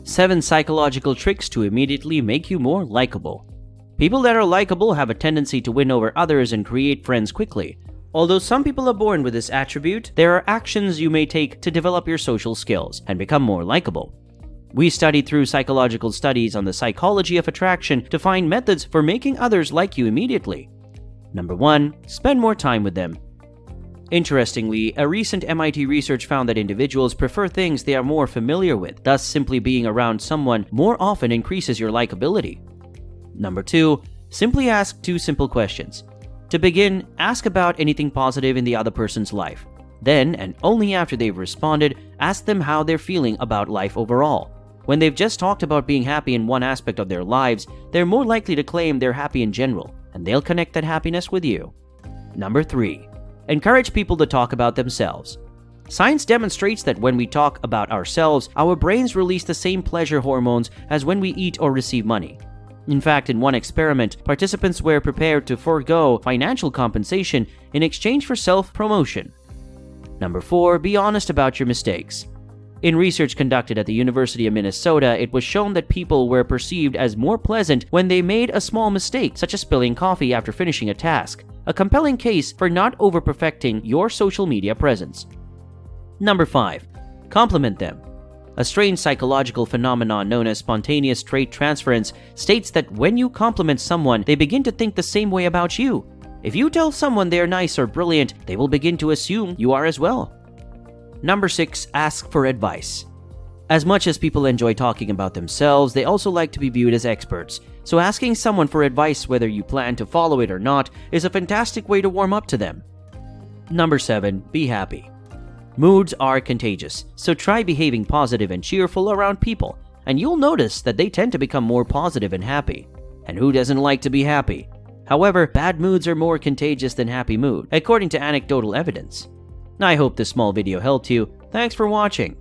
7 psychological tricks to immediately make you more likable. People that are likable have a tendency to win over others and create friends quickly. Although some people are born with this attribute, there are actions you may take to develop your social skills and become more likable. We studied through psychological studies on the psychology of attraction to find methods for making others like you immediately. Number 1. Spend more time with them. Interestingly, a recent MIT research found that individuals prefer things they are more familiar with, thus simply being around someone more often increases your likability. Number 2. Simply ask 2 simple questions. To begin, ask about anything positive in the other person's life. Then, and only after they've responded, ask them how they're feeling about life overall. When they've just talked about being happy in one aspect of their lives, they're more likely to claim they're happy in general, and they'll connect that happiness with you. Number 3. Encourage people to talk about themselves. Science demonstrates that when we talk about ourselves, our brains release the same pleasure hormones as when we eat or receive money. In fact, in one experiment, participants were prepared to forego financial compensation in exchange for self-promotion. Number 4. Be honest about your mistakes. In research conducted at the University of Minnesota, it was shown that people were perceived as more pleasant when they made a small mistake, such as spilling coffee after finishing a task, a compelling case for not over-perfecting your social media presence. Number 5. Compliment them. A strange psychological phenomenon known as spontaneous trait transference states that when you compliment someone, they begin to think the same way about you. If you tell someone they're nice or brilliant, they will begin to assume you are as well. Number 6. Ask for advice. As much as people enjoy talking about themselves, they also like to be viewed as experts. So asking someone for advice, whether you plan to follow it or not, is a fantastic way to warm up to them. Number 7. Be happy. Moods are contagious, so try behaving positive and cheerful around people, and you'll notice that they tend to become more positive and happy. And who doesn't like to be happy? However, bad moods are more contagious than happy mood, according to anecdotal evidence. I hope this small video helped you. Thanks for watching.